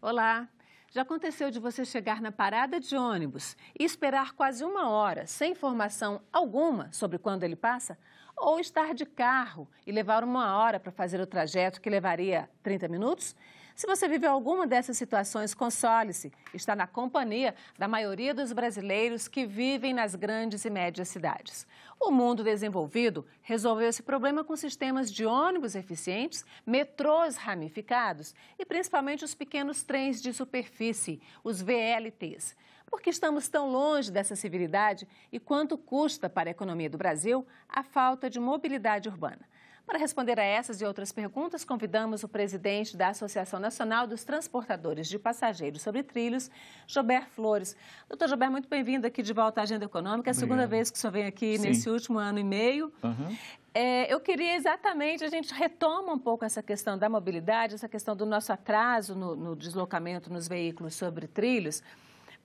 Olá! Já aconteceu de você chegar na parada de ônibus e esperar quase 1 hora sem informação alguma sobre quando ele passa? Ou estar de carro e levar 1 hora para fazer o trajeto que levaria 30 minutos? Se você viveu alguma dessas situações, console-se. Está na companhia da maioria dos brasileiros que vivem nas grandes e médias cidades. O mundo desenvolvido resolveu esse problema com sistemas de ônibus eficientes, metrôs ramificados e principalmente os pequenos trens de superfície, os VLTs. Por que estamos tão longe dessa civilidade e quanto custa para a economia do Brasil a falta de mobilidade urbana? Para responder a essas e outras perguntas, convidamos o presidente da Associação Nacional dos Transportadores de Passageiros sobre Trilhos, Jober Flores. Doutor Jober, muito bem-vindo aqui de volta à Agenda Econômica. É a segunda vez que o senhor vem aqui nesse último ano e meio. Eu queria exatamente, a gente retoma um pouco essa questão da mobilidade, essa questão do nosso atraso no deslocamento nos veículos sobre trilhos,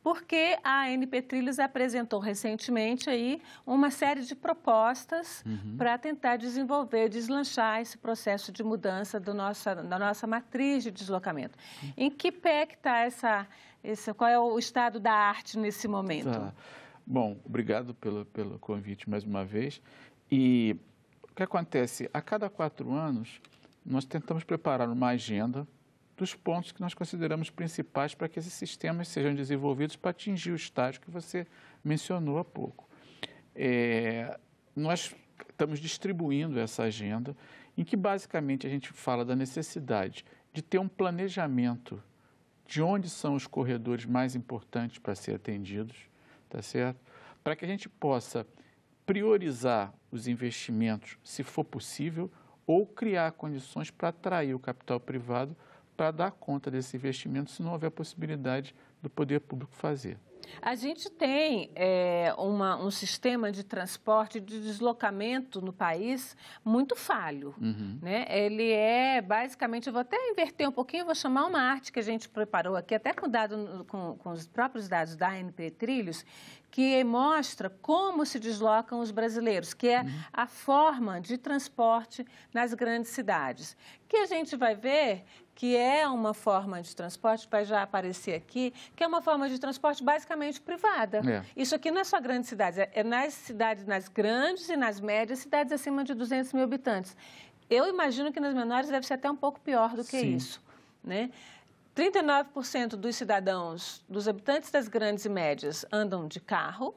porque a ANP Trilhos apresentou recentemente aí uma série de propostas para tentar desenvolver, deslanchar esse processo de mudança da nossa matriz de deslocamento. Em que pé que está qual é o estado da arte nesse momento? Bom, obrigado pelo convite mais uma vez. E o que acontece? A cada 4 anos, nós tentamos preparar uma agenda dos pontos que nós consideramos principais para que esses sistemas sejam desenvolvidos para atingir o estágio que você mencionou há pouco. Nós estamos distribuindo essa agenda em que basicamente a gente fala da necessidade de ter um planejamento de onde são os corredores mais importantes para ser atendidos, tá certo? Para que a gente possa priorizar os investimentos, se for possível, ou criar condições para atrair o capital privado para dar conta desse investimento, se não houver possibilidade do poder público fazer. A gente tem um sistema de transporte, de deslocamento no país muito falho. Né? Ele basicamente, eu vou até inverter um pouquinho, vou chamar uma arte que a gente preparou aqui, até com os próprios dados da ANP Trilhos, que mostra como se deslocam os brasileiros, que é a forma de transporte nas grandes cidades. Que a gente vai ver que é uma forma de transporte, vai já aparecer aqui, que é uma forma de transporte basicamente privada. Isso aqui não é só grandes cidades, é nas cidades, nas grandes e nas médias, cidades acima de 200 mil habitantes. Eu imagino que nas menores deve ser até um pouco pior do que isso, né? 39% dos cidadãos, dos habitantes das grandes e médias, andam de carro,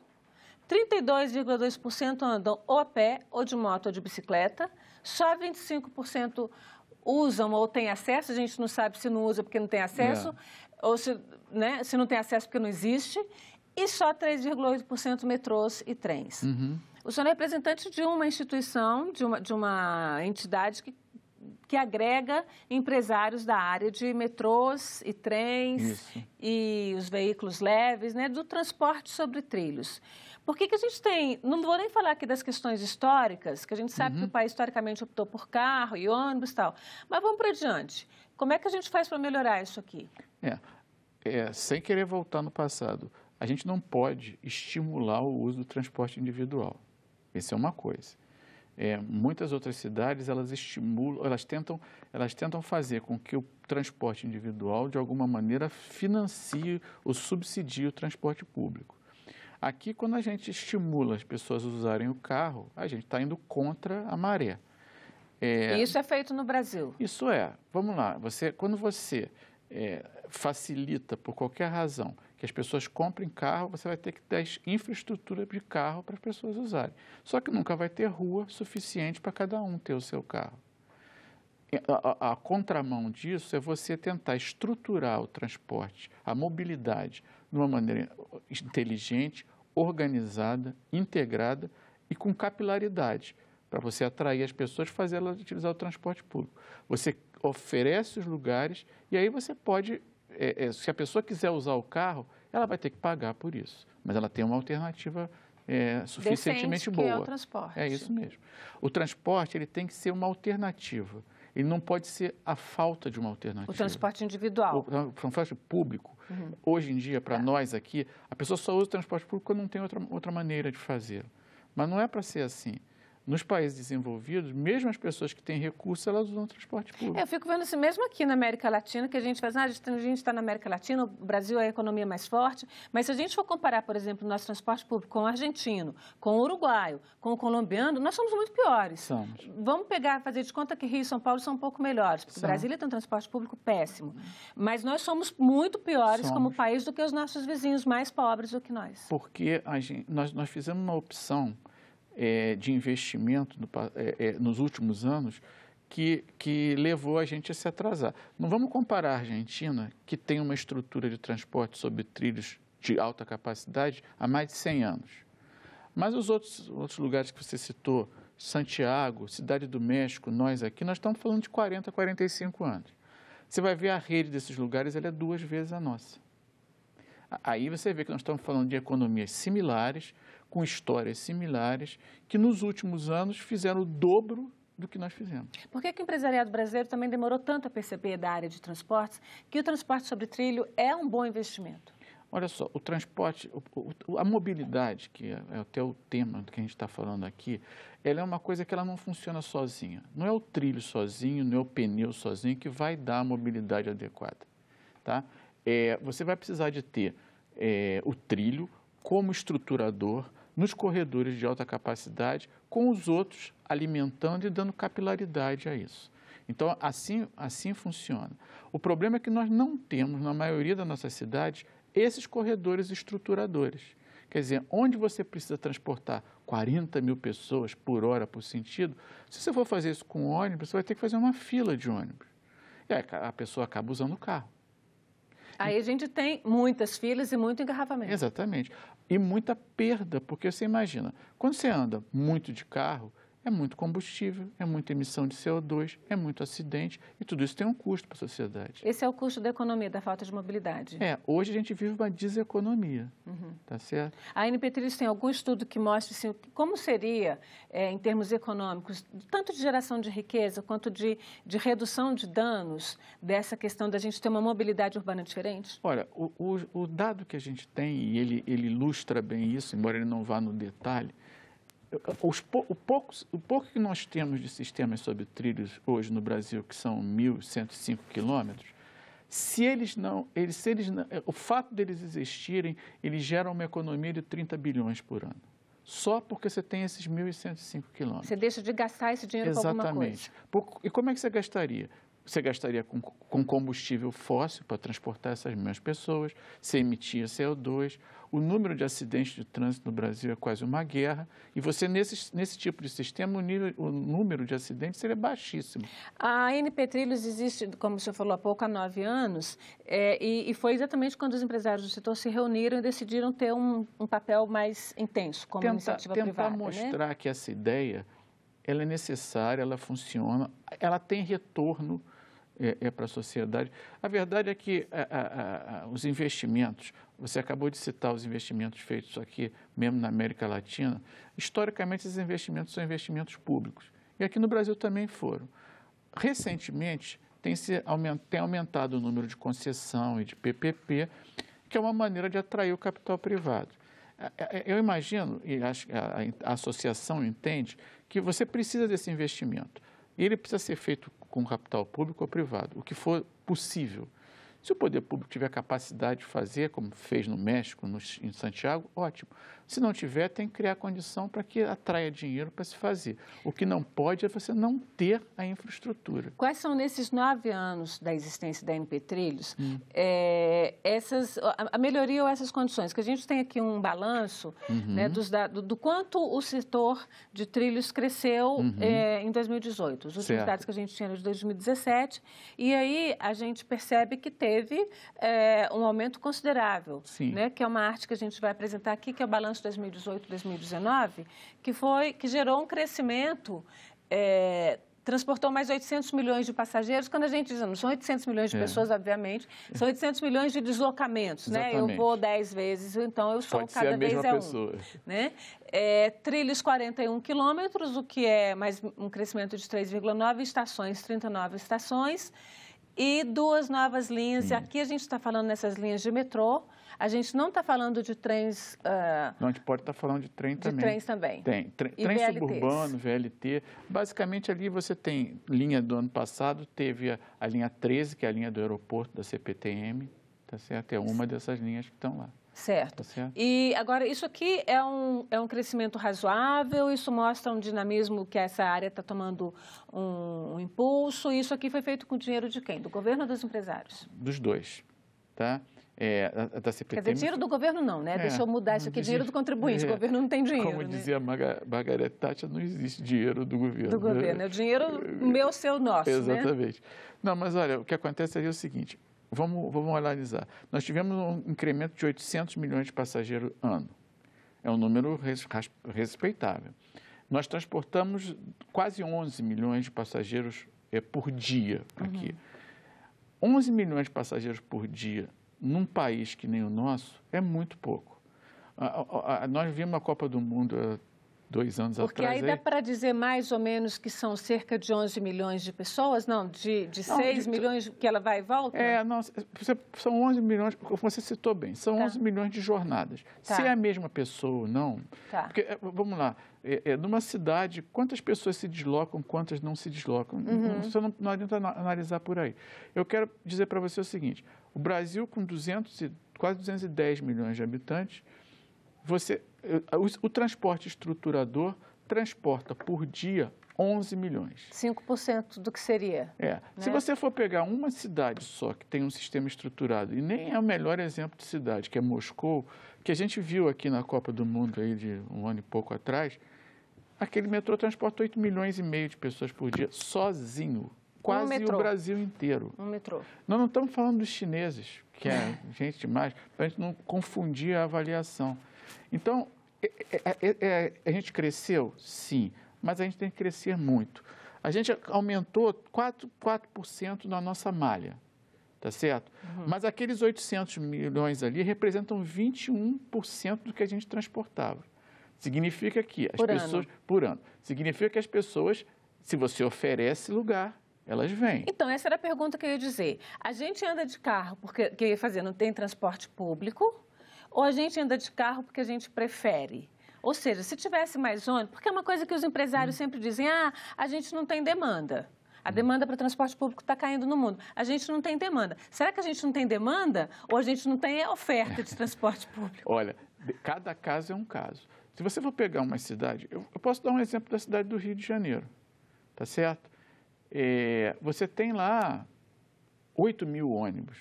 32,2% andam ou a pé, ou de moto, ou de bicicleta, só 25% usam ou têm acesso, a gente não sabe se não usa porque não tem acesso, ou se não tem acesso porque não existe, e só 3,8% metrôs e trens. O senhor é representante de uma instituição, de uma entidade que agrega empresários da área de metrôs e trens e os veículos leves, né, do transporte sobre trilhos. Por que a gente tem, não vou nem falar aqui das questões históricas, que a gente sabe que o país historicamente optou por carro e ônibus e tal, mas vamos para adiante. Como é que a gente faz para melhorar isso aqui? Sem querer voltar no passado, a gente não pode estimular o uso do transporte individual. Isso é uma coisa. Muitas outras cidades, elas estimulam, elas tentam fazer com que o transporte individual, de alguma maneira, financie ou subsidie o transporte público. Aqui, quando a gente estimula as pessoas a usarem o carro, a gente está indo contra a maré. E isso é feito no Brasil? Isso vamos lá, quando você facilita, por qualquer razão, que as pessoas comprem carro, você vai ter que dar infraestrutura de carro para as pessoas usarem. Só que nunca vai ter rua suficiente para cada um ter o seu carro. A contramão disso é você tentar estruturar o transporte, a mobilidade, de uma maneira inteligente, organizada, integrada e com capilaridade, para você atrair as pessoas e fazer elas utilizar o transporte público. Você oferece os lugares e aí você pode, se a pessoa quiser usar o carro, ela vai ter que pagar por isso, mas ela tem uma alternativa suficientemente boa. Que é o transporte. É isso mesmo. O transporte ele tem que ser uma alternativa. Ele não pode ser a falta de uma alternativa. O transporte individual. O transporte público. Hoje em dia, para nós aqui, a pessoa só usa o transporte público quando não tem outra maneira de fazer. Mas não é para ser assim. Nos países desenvolvidos, mesmo as pessoas que têm recursos, elas usam transporte público. Eu fico vendo assim, mesmo aqui na América Latina, que a gente faz, a gente está na América Latina, o Brasil é a economia mais forte, mas se a gente for comparar, por exemplo, o nosso transporte público com o argentino, com o uruguaio, com o colombiano, nós somos muito piores. Somos. Vamos fazer de conta que Rio e São Paulo são um pouco melhores, porque Brasília tem um transporte público péssimo, mas nós somos muito piores como país do que os nossos vizinhos mais pobres do que nós. Porque nós fizemos uma opção de investimento nos últimos anos que levou a gente a se atrasar. Não vamos comparar a Argentina, que tem uma estrutura de transporte sobre trilhos de alta capacidade há mais de 100 anos. Mas os outros lugares que você citou, Santiago, Cidade do México, nós estamos falando de 40, 45 anos. Você vai ver a rede desses lugares, ela é 2 vezes a nossa. Aí você vê que nós estamos falando de economias similares, com histórias similares, que nos últimos anos fizeram o dobro do que nós fizemos. Por que o empresariado brasileiro também demorou tanto a perceber da área de transportes que o transporte sobre trilho é um bom investimento? Olha só, o transporte, a mobilidade, que é até o tema que a gente está falando aqui, ela é uma coisa que ela não funciona sozinha. Não é o trilho sozinho, não é o pneu sozinho que vai dar a mobilidade adequada, tá? Você vai precisar de ter o trilho como estruturador nos corredores de alta capacidade, com os outros alimentando e dando capilaridade a isso. Então, assim funciona. O problema é que nós não temos, na maioria das nossas cidades, esses corredores estruturadores. Quer dizer, onde você precisa transportar 40 mil pessoas por hora por sentido, se você for fazer isso com ônibus, você vai ter que fazer uma fila de ônibus. E aí a pessoa acaba usando o carro. Aí a gente tem muitas filas e muito engarrafamento. Exatamente. E muita perda, porque você imagina, quando você anda muito de carro, é muito combustível, é muita emissão de CO2, é muito acidente, e tudo isso tem um custo para a sociedade. Esse é o custo da economia, da falta de mobilidade. Hoje a gente vive uma deseconomia, tá certo? A ANP Trilhos tem algum estudo que mostre assim, como seria, em termos econômicos, tanto de geração de riqueza quanto de redução de danos dessa questão da gente ter uma mobilidade urbana diferente? Olha, o dado que a gente tem, e ele ilustra bem isso, embora ele não vá no detalhe, o pouco que nós temos de sistemas sobre trilhos hoje no Brasil, que são 1.105 quilômetros, o fato deles existirem, eles geram uma economia de 30 bilhões por ano. Só porque você tem esses 1.105 quilômetros. Você deixa de gastar esse dinheiro com alguma coisa. Exatamente. E como é que você gastaria? Você gastaria com combustível fóssil para transportar essas mesmas pessoas, você emitia CO2, o número de acidentes de trânsito no Brasil é quase uma guerra, e você, nesse tipo de sistema, o número de acidentes seria baixíssimo. A ANP Trilhos existe, como o senhor falou há pouco, há 9 anos, e foi exatamente quando os empresários do setor se reuniram e decidiram ter um papel mais intenso, como iniciativa privada. Tentar mostrar que essa ideia ela é necessária, ela funciona, ela tem retorno para a sociedade. A verdade é que os investimentos, você acabou de citar os investimentos feitos aqui, mesmo na América Latina, historicamente esses investimentos são investimentos públicos. E aqui no Brasil também foram. Recentemente, tem aumentado o número de concessão e de PPP, que é uma maneira de atrair o capital privado. Eu imagino, e a associação entende, que você precisa desse investimento. E ele precisa ser feito com capital público ou privado, o que for possível. Se o poder público tiver capacidade de fazer, como fez no México, em Santiago, ótimo. Se não tiver, tem que criar condição para que atraia dinheiro para se fazer. O que não pode é você não ter a infraestrutura. Quais são, nesses 9 anos da existência da ANP Trilhos, a melhoria ou essas condições? Que a gente tem aqui um balanço né, do quanto o setor de trilhos cresceu em 2018. Os últimos dados que a gente tinha eram de 2017. E aí a gente percebe que teve um aumento considerável, né, que é uma arte que a gente vai apresentar aqui, que é o balanço 2018-2019, que gerou um crescimento, transportou mais 800 milhões de passageiros. Quando a gente diz, não são 800 milhões de pessoas, obviamente, são 800 milhões de deslocamentos, né? Eu vou 10 vezes, então eu sou cada vez pessoa. Né? Trilhos 41 quilômetros, o que é mais um crescimento de 3,9, estações 39 estações. E 2 novas linhas. E aqui a gente está falando nessas linhas de metrô. A gente não está falando de trens... Não, a gente pode estar falando de trem também. De trens também. Tem. Trem suburbano, VLT. Basicamente, ali você tem linha do ano passado, teve a linha 13, que é a linha do aeroporto da CPTM, tá certo? É uma dessas linhas que estão lá. Certo. Tá certo. E agora, isso aqui é um crescimento razoável, isso mostra um dinamismo que essa área está tomando um impulso. Isso aqui foi feito com dinheiro de quem? Do governo ou dos empresários? Dos dois, tá? Da CPTM... Quer dizer, dinheiro do governo não, né? Deixa eu mudar isso aqui, dinheiro do contribuinte. O governo não tem dinheiro, como dizia Margaret Thatcher, não existe dinheiro do governo. Do governo, é o dinheiro meu, seu, nosso, Exatamente. Né? Não, mas olha, o que acontece aí é o seguinte, vamos analisar. Nós tivemos um incremento de 800 milhões de passageiros ano. É um número respeitável. Nós transportamos quase 11 milhões de passageiros por dia aqui. 11 milhões de passageiros por dia num país que nem o nosso é muito pouco. Nós vimos a Copa do Mundo há 2 anos atrás. Porque aí dá para dizer mais ou menos que são cerca de 11 milhões de pessoas? Não, de 6 milhões que ela vai e volta? Não, são 11 milhões, você citou bem, são 11 milhões de jornadas. Se é a mesma pessoa ou não, porque, vamos lá, numa cidade, quantas pessoas se deslocam, quantas não se deslocam? Você não adianta analisar por aí. Eu quero dizer para você o seguinte, o Brasil com quase 210 milhões de habitantes, o transporte estruturador transporta por dia 11 milhões. 5% do que seria. Né? Se você for pegar uma cidade só que tem um sistema estruturado, e nem é o melhor exemplo de cidade, que é Moscou, que a gente viu aqui na Copa do Mundo aí de 1 ano e pouco atrás, aquele metrô transporta 8 milhões e meio de pessoas por dia, sozinho. Quase o Brasil inteiro. Um metrô. Nós não estamos falando dos chineses, que é gente demais, para a gente não confundir a avaliação. Então, a gente cresceu? Sim, mas a gente tem que crescer muito. A gente aumentou 4% na nossa malha, tá certo? Mas aqueles 800 milhões ali representam 21% do que a gente transportava. Significa que as pessoas... Por ano. Significa que as pessoas, se você oferece lugar, elas vêm. Então, essa era a pergunta que eu ia dizer. A gente anda de carro porque que eu ia fazer, não tem transporte público? Ou a gente anda de carro porque a gente prefere? Ou seja, se tivesse mais ônibus, porque é uma coisa que os empresários sempre dizem, a gente não tem demanda. A demanda para o transporte público está caindo no mundo. A gente não tem demanda. Será que a gente não tem demanda ou a gente não tem oferta de transporte público? Olha, cada caso é um caso. Se você for pegar uma cidade, eu posso dar um exemplo da cidade do Rio de Janeiro, tá certo? Você tem lá 8 mil ônibus.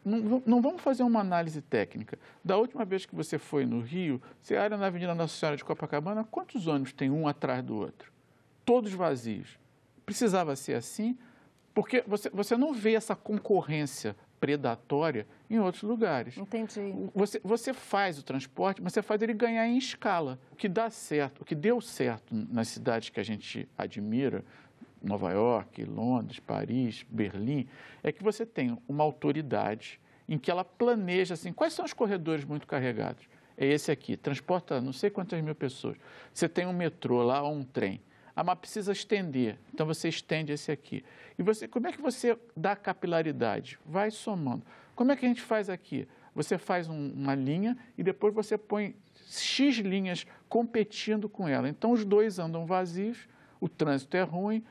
Não vamos fazer uma análise técnica. Da última vez que você foi no Rio, você olha na Avenida Nossa Senhora de Copacabana, quantos ônibus tem um atrás do outro? Todos vazios. Precisava ser assim, porque você não vê essa concorrência predatória em outros lugares. Entendi. Você faz o transporte, mas você faz ele ganhar em escala. O que dá certo, o que deu certo nas cidades que a gente admira, Nova York, Londres, Paris, Berlim, é que você tem uma autoridade em que ela planeja assim, quais são os corredores muito carregados? É esse aqui, transporta não sei quantas mil pessoas. Você tem um metrô lá ou um trem. Mas precisa estender, então você estende esse aqui. E como é que você dá capilaridade? Vai somando. Como é que a gente faz aqui? Você faz uma linha e depois você põe X linhas competindo com ela. Então os dois andam vazios, o trânsito é ruim,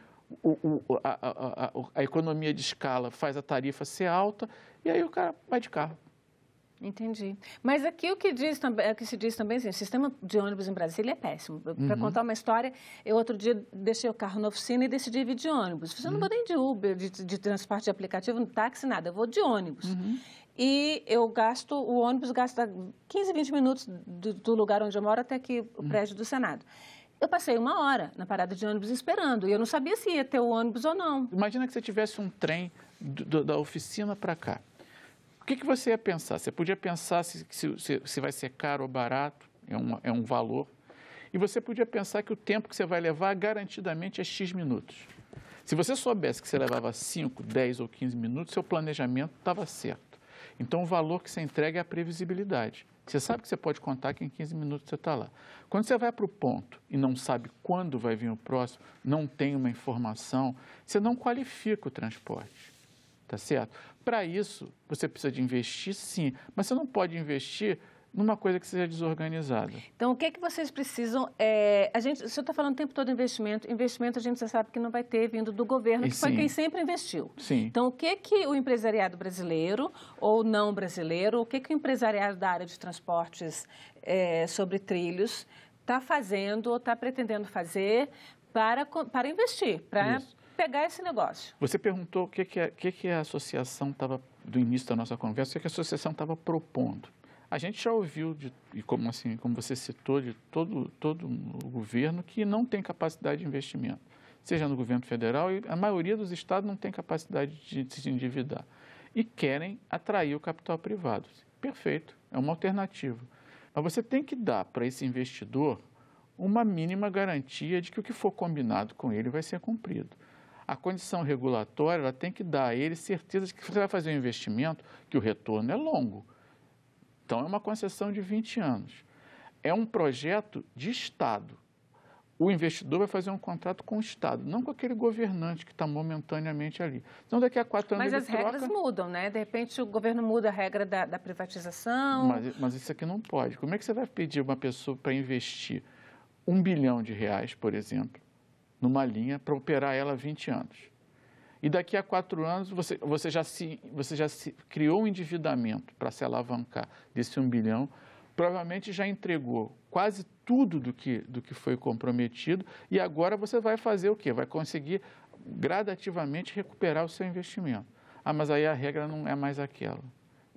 a economia de escala faz a tarifa ser alta e aí o cara vai de carro. Entendi. Mas aqui o que se diz também, assim, o sistema de ônibus em Brasília é péssimo. Para contar uma história, eu outro dia deixei o carro na oficina e decidi vir de ônibus. Eu não vou nem de Uber, de transporte de aplicativo, táxi, nada. Eu vou de ônibus. E o ônibus gasta 15, 20 minutos do lugar onde eu moro até aqui, o prédio do Senado. Eu passei 1 hora na parada de ônibus esperando e eu não sabia se ia ter o ônibus ou não. Imagina que você tivesse um trem da oficina para cá. O que você ia pensar? Você podia pensar se vai ser caro ou barato, é um valor. E você podia pensar que o tempo que você vai levar garantidamente é X minutos. Se você soubesse que você levava 5, 10 ou 15 minutos, seu planejamento estava certo. Então, o valor que você entrega é a previsibilidade. Você sabe que você pode contar que em 15 minutos você está lá. Quando você vai para o ponto e não sabe quando vai vir o próximo, não tem uma informação, você não qualifica o transporte, tá certo? Para isso, você precisa de investir, sim, mas você não pode investir numa coisa que seja desorganizada. Então, o que é que vocês precisam? O senhor está falando o tempo todo de investimento. Investimento a gente já sabe que não vai ter vindo do governo, que foi quem sempre investiu. Sim. Então, o que que o empresariado brasileiro ou não brasileiro, o que que o empresariado da área de transportes sobre trilhos está fazendo ou está pretendendo fazer para investir, para pegar esse negócio? Você perguntou o que a associação estava, do início da nossa conversa, o que a associação estava propondo. A gente já ouviu, e como você citou, de todo o governo que não tem capacidade de investimento, seja no governo federal, e a maioria dos estados não tem capacidade de se endividar. E querem atrair o capital privado. Perfeito, é uma alternativa. Mas você tem que dar para esse investidor uma mínima garantia de que o que for combinado com ele vai ser cumprido. A condição regulatória ela tem que dar a ele certeza de que você vai fazer um investimento que o retorno é longo. Então, é uma concessão de 20 anos. É um projeto de Estado. O investidor vai fazer um contrato com o Estado, não com aquele governante que está momentaneamente ali. Então, daqui a 4 anos Mas as regras mudam, né? De repente, o governo muda a regra da privatização. Mas isso aqui não pode. Como é que você vai pedir uma pessoa para investir R$1 bilhão, por exemplo, numa linha para operar ela há 20 anos? E daqui a 4 anos, você já criou um endividamento para se alavancar desse 1 bilhão, provavelmente já entregou quase tudo do que foi comprometido e agora você vai fazer o quê? Vai conseguir gradativamente recuperar o seu investimento. Ah, mas aí a regra não é mais aquela.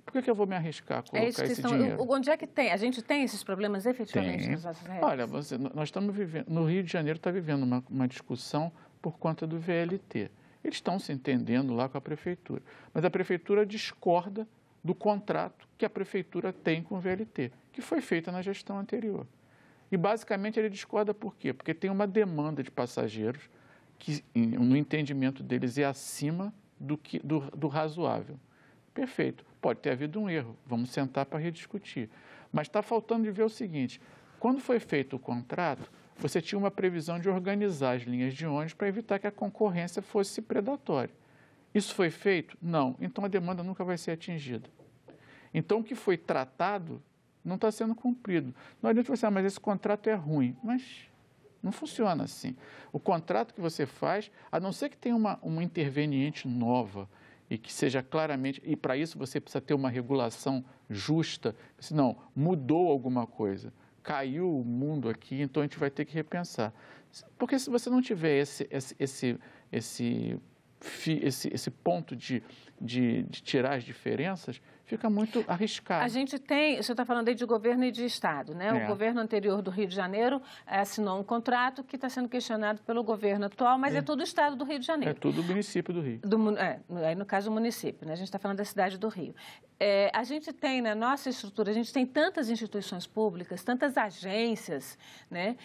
Por que eu vou me arriscar a colocar esse dinheiro? Onde é que tem? A gente tem esses problemas efetivamente nas nossas regras? Olha, nós estamos vivendo, no Rio de Janeiro está vivendo uma discussão por conta do VLT. Eles estão se entendendo lá com a prefeitura, mas a prefeitura discorda do contrato que a prefeitura tem com o VLT, que foi feita na gestão anterior. E, basicamente, ele discorda por quê? Porque tem uma demanda de passageiros que, no entendimento deles, é acima do razoável. Perfeito. Pode ter havido um erro, vamos sentar para rediscutir. Mas está faltando de ver o seguinte, quando foi feito o contrato, você tinha uma previsão de organizar as linhas de ônibus para evitar que a concorrência fosse predatória. Isso foi feito? Não. Então, a demanda nunca vai ser atingida. Então, o que foi tratado não está sendo cumprido. Não adianta você mas esse contrato é ruim. Mas não funciona assim. O contrato que você faz, a não ser que tenha uma interveniente nova e que seja claramente... E, para isso, você precisa ter uma regulação justa. Senão, mudou alguma coisa. Caiu o mundo aqui, então a gente vai ter que repensar. Porque se você não tiver esse ponto de tirar as diferenças, fica muito arriscado. A gente tem, o senhor está falando aí de governo e de Estado, né? O governo anterior do Rio de Janeiro assinou um contrato que está sendo questionado pelo governo atual, mas é todo o Estado do Rio de Janeiro. É tudo o município do Rio. Aí no caso o município, né? A gente está falando da cidade do Rio. A gente tem na nossa estrutura, a gente tem tantas instituições públicas, tantas agências, né,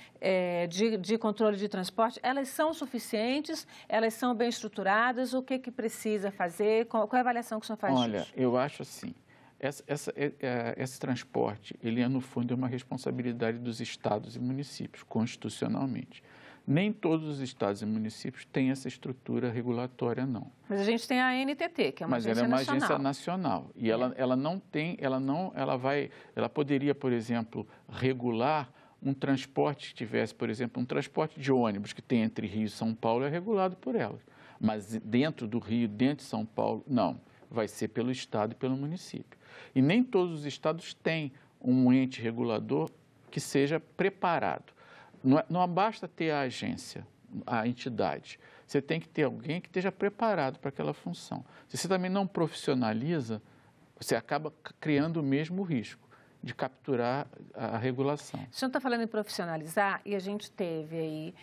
de controle de transporte, elas são suficientes, elas são bem estruturadas, o que precisa fazer, qual é a avaliação que o senhor faz disso? Olha, eu acho assim, esse transporte, ele no fundo é uma responsabilidade dos estados e municípios, constitucionalmente. Nem todos os estados e municípios têm essa estrutura regulatória, não. Mas a gente tem a ANTT, que é uma agência nacional. Mas ela é uma agência nacional. E ela não tem, ela poderia, por exemplo, regular um transporte que tivesse, por exemplo, um transporte de ônibus que tem entre Rio e São Paulo é regulado por ela. Mas dentro do Rio, dentro de São Paulo, não. Vai ser pelo estado e pelo município. E nem todos os estados têm um ente regulador que seja preparado. Não basta ter a agência, a entidade. Você tem que ter alguém que esteja preparado para aquela função. Se você também não profissionaliza, você acaba criando o mesmo risco de capturar a regulação. O senhor está falando em profissionalizar e a gente teve aí,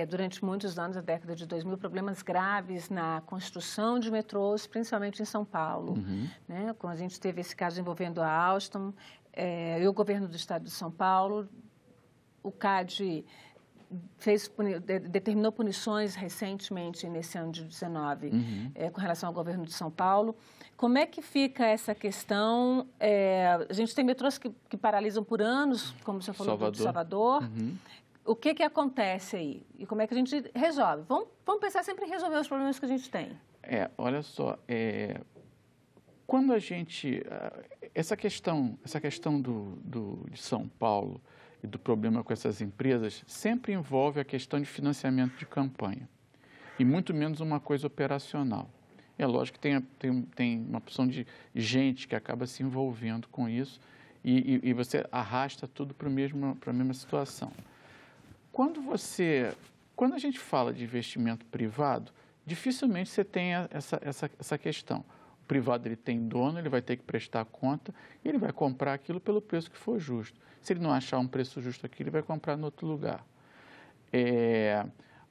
durante muitos anos, na década de 2000, problemas graves na construção de metrôs, principalmente em São Paulo. Né? Quando a gente teve esse caso envolvendo a Alstom e o governo do estado de São Paulo, o CAD determinou punições recentemente, nesse ano de 2019, com relação ao governo de São Paulo. Como é que fica essa questão? A gente tem metrôs que paralisam por anos, como você falou, de Salvador. Uhum. O que acontece aí? E como é que a gente resolve? Vamos pensar sempre em resolver os problemas que a gente tem. Olha só, quando a gente... Essa questão de São Paulo e do problema com essas empresas sempre envolve a questão de financiamento de campanha. E muito menos uma coisa operacional. É lógico que tem uma opção de gente que acaba se envolvendo com isso e você arrasta tudo para a mesma situação. Quando a gente fala de investimento privado, dificilmente você tem essa questão. O privado ele tem dono, ele vai ter que prestar conta e ele vai comprar aquilo pelo preço que for justo. Se ele não achar um preço justo aqui, ele vai comprar em outro lugar.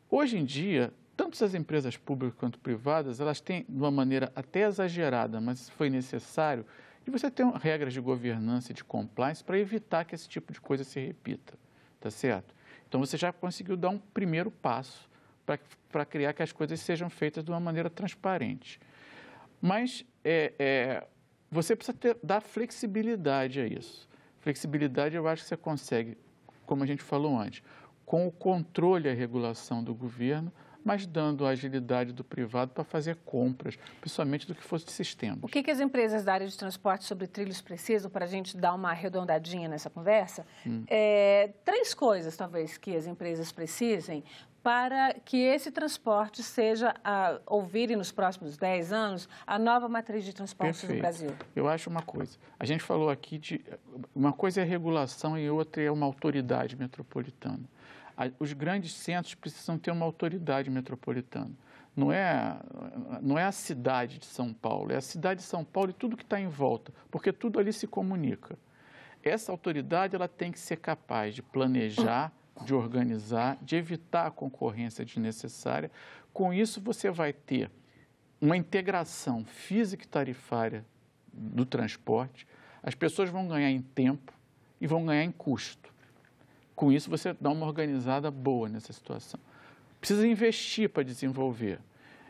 Hoje em dia, tanto as empresas públicas quanto privadas, elas têm, de uma maneira até exagerada, mas foi necessário, de você ter regras de governança e de compliance para evitar que esse tipo de coisa se repita, tá certo? Então, você já conseguiu dar um primeiro passo para criar que as coisas sejam feitas de uma maneira transparente. Mas você precisa dar flexibilidade a isso. Flexibilidade eu acho que você consegue, como a gente falou antes, com o controle e a regulação do governo, mas dando a agilidade do privado para fazer compras, principalmente do que fosse de sistemas. O que as empresas da área de transporte sobre trilhos precisam, para a gente dar uma arredondadinha nessa conversa? 3 coisas, talvez, que as empresas precisem para que esse transporte seja, ouvir nos próximos 10 anos, a nova matriz de transportes do Brasil. Eu acho uma coisa. A gente falou aqui de... Uma coisa é regulação e outra é uma autoridade metropolitana. Os grandes centros precisam ter uma autoridade metropolitana. Não é a cidade de São Paulo, é a cidade de São Paulo e tudo que está em volta, porque tudo ali se comunica. Essa autoridade ela tem que ser capaz de planejar, de organizar, de evitar a concorrência desnecessária. Com isso, você vai ter uma integração física e tarifária do transporte. As pessoas vão ganhar em tempo e vão ganhar em custo. Com isso, você dá uma organizada boa nessa situação. Precisa investir para desenvolver.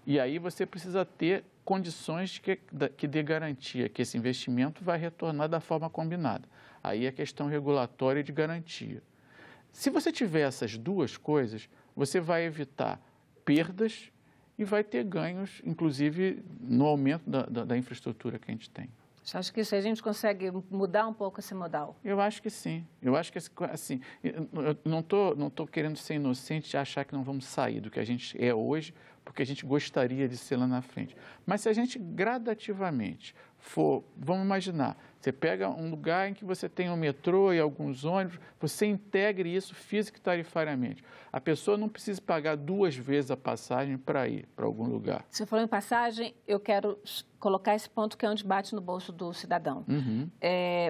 E aí você precisa ter condições que dê garantia que esse investimento vai retornar da forma combinada. Aí é questão regulatória e de garantia. Se você tiver essas duas coisas, você vai evitar perdas e vai ter ganhos, inclusive no aumento da infraestrutura que a gente tem. Você acha que isso a gente consegue mudar um pouco esse modal? Eu acho que sim. Eu acho que, assim, eu não tô querendo ser inocente e achar que não vamos sair do que a gente é hoje, porque a gente gostaria de ser lá na frente. Mas se a gente gradativamente vamos imaginar, você pega um lugar em que você tem um metrô e alguns ônibus, você integre isso física e tarifariamente. A pessoa não precisa pagar 2 vezes a passagem para ir para algum lugar. Você falou em passagem, eu quero colocar esse ponto que é onde bate no bolso do cidadão.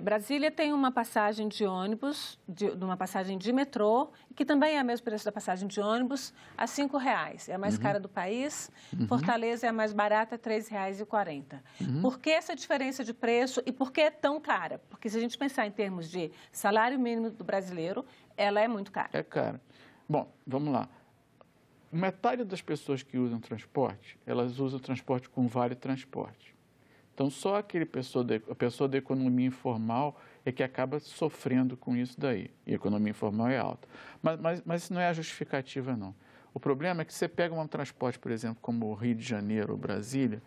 Brasília tem uma passagem de ônibus, uma passagem de metrô, que também é o mesmo preço da passagem de ônibus, a R$5. É a mais cara do país. Fortaleza é a mais barata, R$ 3,40. Por que essa diferença de preço e por que é tão cara? Porque se a gente pensar em termos de salário mínimo do brasileiro, ela é muito cara. É cara. Bom, vamos lá. Metade das pessoas que usam transporte, elas usam transporte com vale transporte. Então, só a pessoa da economia informal é que acaba sofrendo com isso daí. E a economia informal é alta. Mas isso não é a justificativa, não. O problema é que você pega um transporte, por exemplo, como o Rio de Janeiro ou Brasília,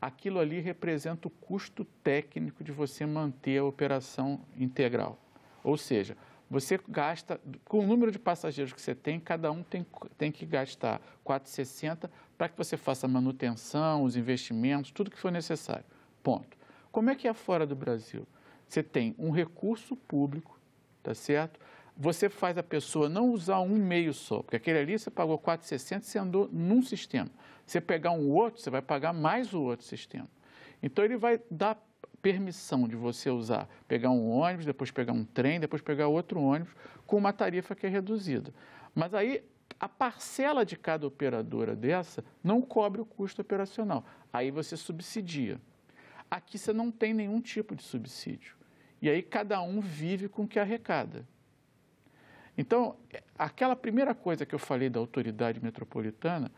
aquilo ali representa o custo técnico de você manter a operação integral. Ou seja, você gasta, com o número de passageiros que você tem, cada um tem que gastar R$4,60 para que você faça a manutenção, os investimentos, tudo que for necessário. Ponto. Como é que é fora do Brasil? Você tem um recurso público, tá certo? Você faz a pessoa não usar um meio só, porque aquele ali você pagou R$4,60 e você andou num sistema. Você pegar um outro, você vai pagar mais o outro sistema. Então, ele vai dar permissão de você usar, pegar um ônibus, depois pegar um trem, depois pegar outro ônibus, com uma tarifa que é reduzida. Mas aí, a parcela de cada operadora dessa não cobre o custo operacional. Aí você subsidia. Aqui você não tem nenhum tipo de subsídio. E aí cada um vive com o que arrecada. Então, aquela primeira coisa que eu falei da autoridade metropolitana,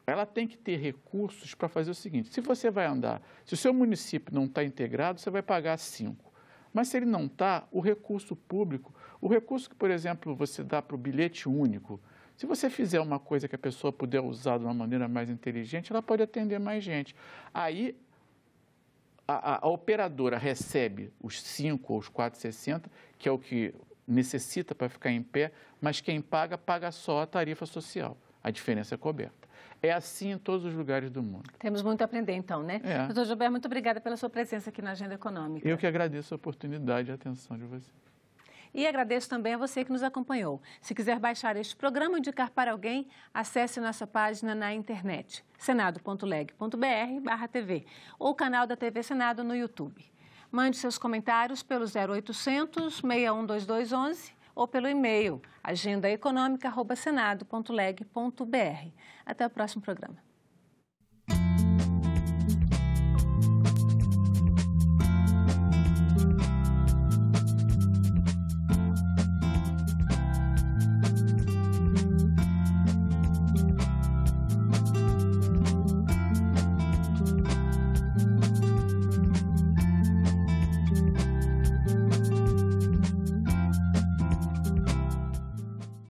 ela tem que ter recursos para fazer o seguinte: se você vai andar, se o seu município não está integrado, você vai pagar 5. Mas se ele não está, o recurso público, o recurso que, por exemplo, você dá para o bilhete único, se você fizer uma coisa que a pessoa puder usar de uma maneira mais inteligente, ela pode atender mais gente. Aí a operadora recebe os 5 ou os 4,60, que é o que necessita para ficar em pé, mas quem paga, paga só a tarifa social. A diferença é coberta. É assim em todos os lugares do mundo. Temos muito a aprender, então, né? É. Doutor Gilberto, muito obrigada pela sua presença aqui na Agenda Econômica. Eu que agradeço a oportunidade e a atenção de você. E agradeço também a você que nos acompanhou. Se quiser baixar este programa ou indicar para alguém, acesse nossa página na internet, senado.leg.br/TV, ou o canal da TV Senado no YouTube. Mande seus comentários pelo 0800 61 2211 ou pelo e-mail agendaeconomica@senado.leg.br. Até o próximo programa.